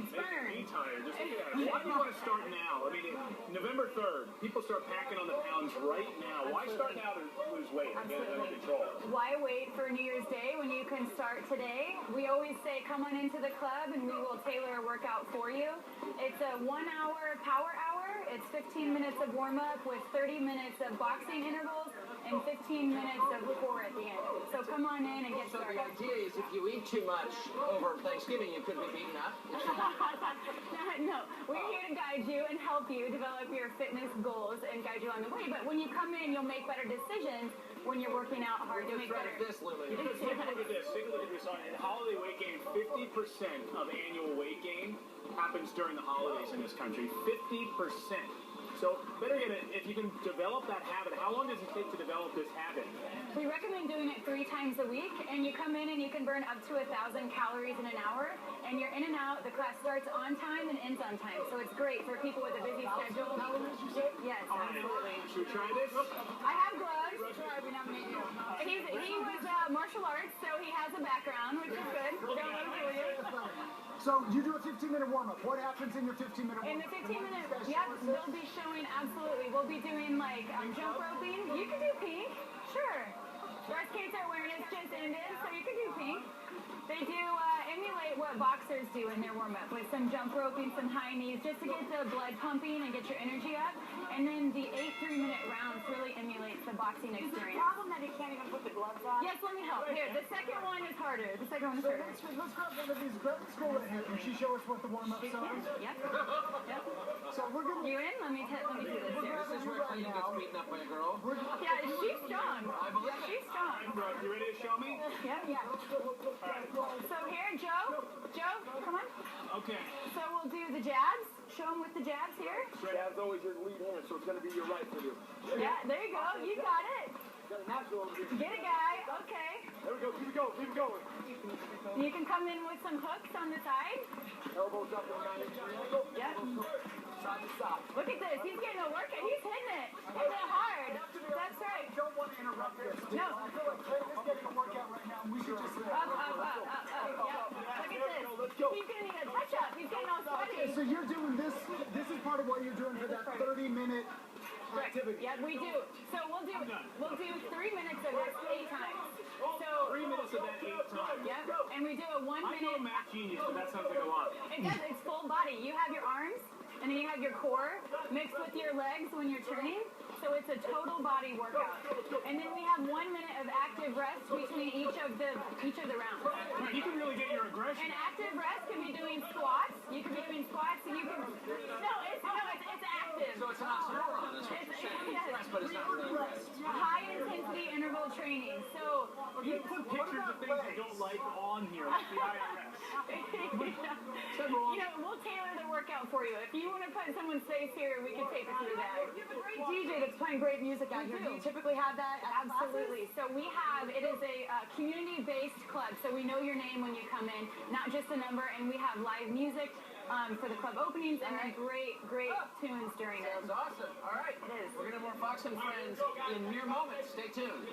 sperm. Make me tired. Just look at it. Why do you want to start now? I mean, November 3rd, people start packing on the pounds right now. Why start now to lose weight and get it under control? Why wait for New Year's Day when you can start today? We always say, come on into the club and we will tailor a workout for you. It's a 1-hour power hour. It's 15 minutes of warm-up with 30 minutes of boxing intervals and 15 minutes of core at the end. So come on in and get started. So the idea is if you eat too much over Thanksgiving, you could be beaten up. No, we're here to guide you and help you develop your fitness goals and guide you on the way. But when you come in, you'll make better decisions when you're working out hard to make better. Because take a look at this. Take a look at this. In holiday weight gain, 50% of annual weight gain happens during the holidays in this country. 50%. So better yet, if you can develop that habit, how long does it take to develop this habit? We recommend doing it 3 times a week, and you come in and you can burn up to 1,000 calories in an hour, and you're in and out. The class starts on time and ends on time, so it's great for people with a busy schedule. Yes, absolutely. Should we try this? I have gloves. He was martial arts, so he has a background, which is good. Don't let him fool you. So you do a 15-minute warm-up. What happens in your 15-minute warm-up? In the 15-minute, yep, they'll be showing, absolutely. We'll be doing like jump roping. You can do pink, sure. Breast cancer awareness just ended, so you can do pink. They do emulate what boxers do in their warm-up with some jump roping, some high knees, just to get the blood pumping and get your energy up. And then the 8 3-minute rounds really emulates the boxing experience. Is the problem that he can't even put the gloves on? Yes, let me help. Here, the second one is harder. The second one is harder. Let's grab one of these. Grab this girl right here. Can she show us what the warm-ups are? Yep. Yep. So we're going to... You in? Let me do this here. This is where Clayton gets beaten up by a girl. Yeah, she's strong. I believe it. She's strong. You ready to show me? Yep. Yeah. So here, Joe, come on. Okay. So we'll do the jabs. Show them with the jabs here. Jab's always your lead hand, so it's going to be your right for you. Yeah, there you go. You got it. Get it, guy. Okay. There we go. Keep it going. Keep it going. You can come in with some hooks on the side. Elbows up and 90-degree angle. Yep. Side to side. Look at this. He's getting a workout. He's hitting it. Hitting it hard. That's right. I don't want to interrupt this. No. I feel like Clayton is getting a workout right now, and we should just... Up. Yep. Look at this. He's getting a touch-up. He's getting all sweaty. So you're doing this. This is part of what you're doing for that 30-minute activity. Yeah, we do. So we'll do 3 minutes of this 8 times. So 3 minutes of that 8 times. yep. And we do a 1 I know minute. Math Genius, but that sounds like a lot. It does. It's full body. You have your arms, and then you have your core mixed with your legs when you're turning. So it's a total body workout. And then we have 1 minute of active rest between each of the rounds. Right, you can really get your aggression. And active rest can be doing squats. You can be doing squats, and you can. No, it's active. So it's an oxymoron, is what you're saying. Yes. Rest, but it's not really rest. High intensity interval training. So You put pictures of things you don't like on here, like the IRS. we'll tailor the workout for you. If you want to put someone's face here, we can take it through that. You have a great DJ that's playing great music out here. Do you typically have that? Absolutely. So it is a community-based club. So we know your name when you come in, not just a number, and we have live music for the club openings and then great tunes during it. Sounds awesome. All right. It is. We're going to have more Fox and Friends in mere moments. Stay tuned.